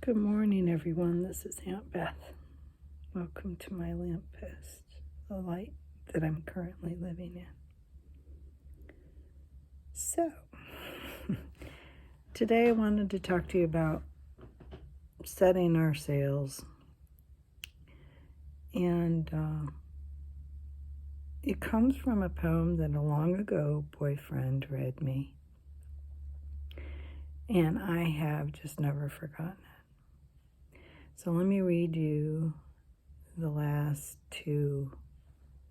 Good morning, everyone. This is Aunt Beth. Welcome to my lamppost, the light that I'm currently living in. So, today I wanted to talk to you about setting our sails. And it comes from a poem that a long ago boyfriend read me. And I have just never forgotten it. So let me read you the last two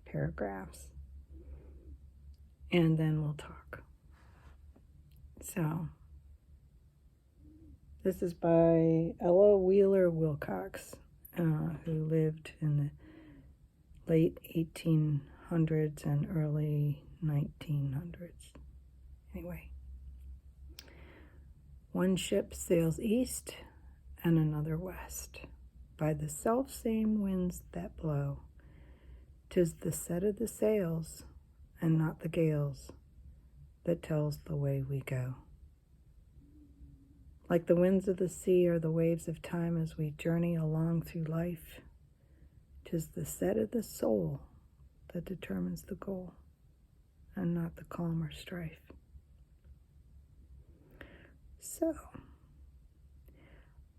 paragraphs, and then we'll talk. So, this is by Ella Wheeler Wilcox, who lived in the late 1800s and early 1900s. Anyway, one ship sails east and another west, by the self-same winds that blow. 'Tis the set of the sails, and not the gales, that tells the way we go. Like the winds of the sea or the waves of time as we journey along through life, 'tis the set of the soul that determines the goal, and not the calm or strife. So,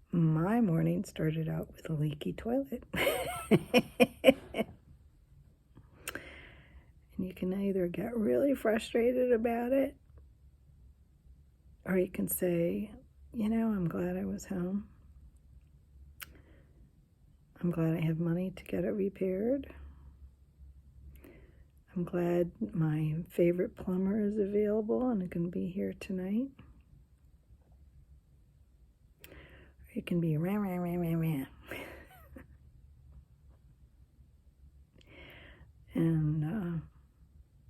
my morning started out with a leaky toilet. And you can either get really frustrated about it, or you can say, I'm glad I was home. I'm glad I have money to get it repaired. I'm glad my favorite plumber is available and can be here tonight. Or you can be rah. And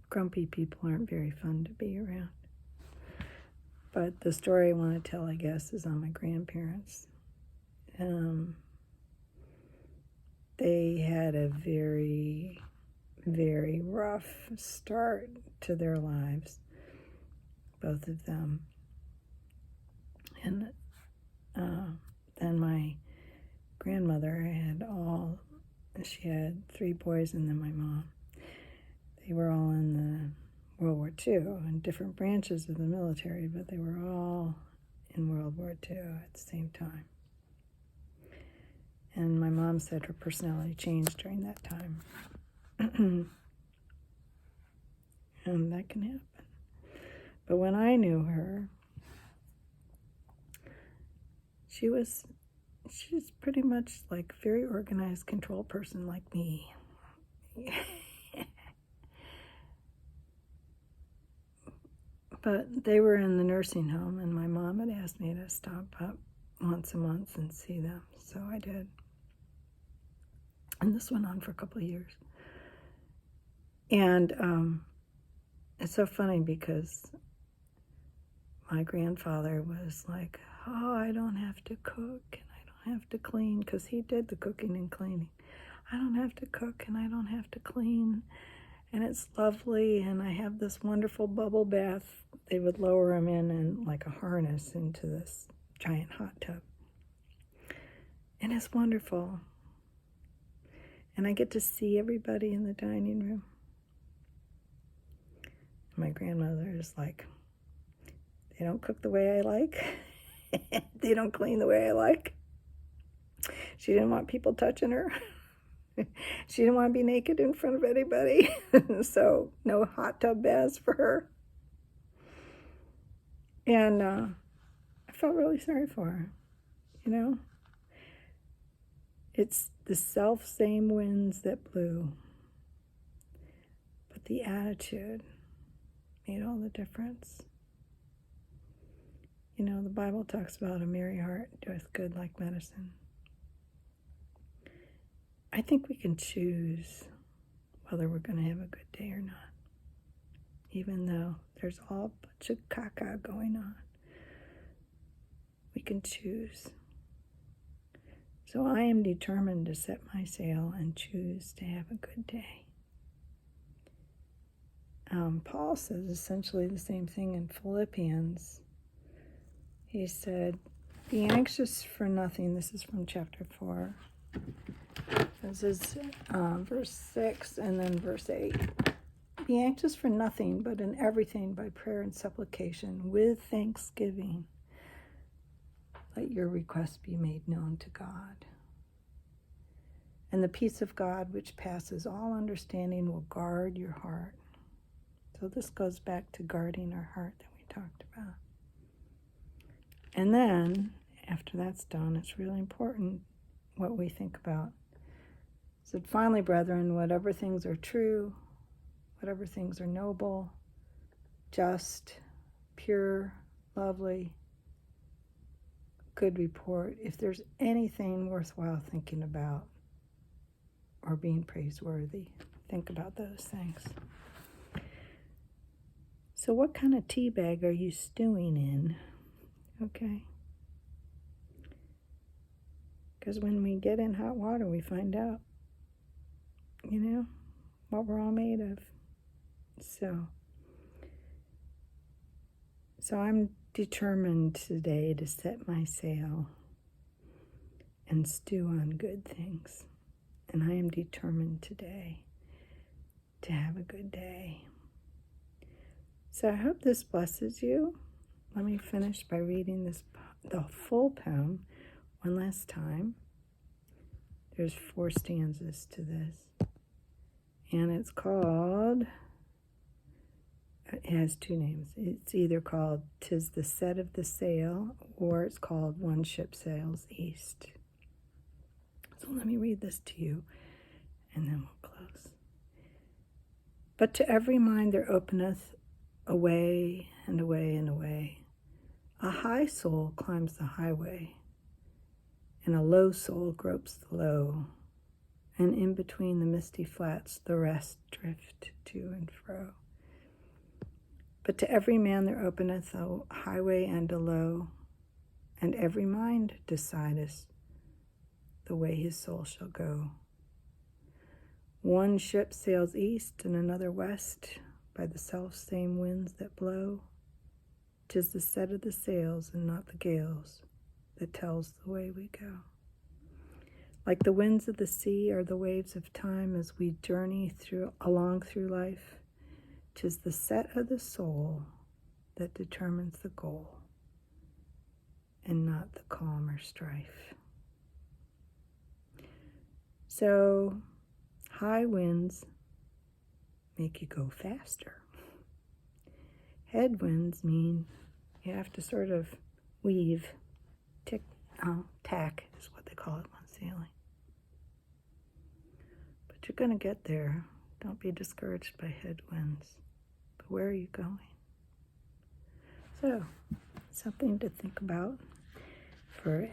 grumpy people aren't very fun to be around. But the story I want to tell, I guess, is on my grandparents. They had a very, very rough start to their lives, both of them. And then my grandmother she had 3 boys and then my mom. They were all in the World War II in different branches of the military, but they were all in World War II at the same time. And my mom said her personality changed during that time. And that can happen. But when I knew her, she's pretty much like a very organized, controlled person like me. But they were in the nursing home, and my mom had asked me to stop up once a month and see them, so I did. And this went on for a couple of years. And it's so funny because my grandfather was like, oh, I don't have to cook and I don't have to clean, because he did the cooking and cleaning. I don't have to cook and I don't have to clean, and it's lovely, and I have this wonderful bubble bath. They would lower him in like a harness into this giant hot tub. And it's wonderful. And I get to see everybody in the dining room. My grandmother is like, they don't cook the way I like. They don't clean the way I like. She didn't want people touching her. She didn't want to be naked in front of anybody. So no hot tub baths for her. And I felt really sorry for her, It's the self-same winds that blew. But the attitude made all the difference. The Bible talks about a merry heart doeth good like medicine. I think we can choose whether we're going to have a good day or not, even though there's all a bunch of caca going on. We can choose. So I am determined to set my sail and choose to have a good day. Paul says essentially the same thing in Philippians. He said, Be anxious for nothing. This is from chapter 4. This is verse 6 and then verse 8. Be anxious for nothing, but in everything by prayer and supplication with thanksgiving. Let your requests be made known to God. And the peace of God, which passes all understanding, will guard your heart. So this goes back to guarding our heart that we talked about. And then, after that's done, it's really important what we think about. It said, finally, brethren, whatever things are true, whatever things are noble, just, pure, lovely, good report, if there's anything worthwhile thinking about or being praiseworthy, think about those things. So what kind of tea bag are you stewing in? Okay? Because when we get in hot water, we find out, what we're all made of. So I'm determined today to set my sail and stew on good things. And I am determined today to have a good day. So I hope this blesses you. Let me finish by reading the full poem one last time. There's 4 stanzas to this. And it has 2 names. It's either called "'Tis the Set of the Sail" or it's called "One Ship Sails East." So let me read this to you, and then we'll close. But to every mind there openeth a way and a way and a way. A high soul climbs the highway, and a low soul gropes the low, and in between the misty flats the rest drift to and fro. But to every man there openeth a highway and a low, and every mind decideth the way his soul shall go. One ship sails east and another west by the self-same winds that blow. 'Tis the set of the sails and not the gales that tells the way we go. Like the winds of the sea are the waves of time as we journey along through life. 'Tis the set of the soul that determines the goal, and not the calm or strife. So, high winds make you go faster. Headwinds mean you have to sort of weave, tack is what they call it when sailing. But you're going to get there. Don't be discouraged by headwinds. But where are you going? So, something to think about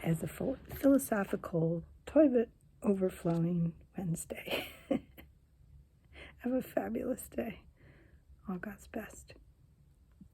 as a philosophical toilet overflowing Wednesday. Have a fabulous day. All God's best.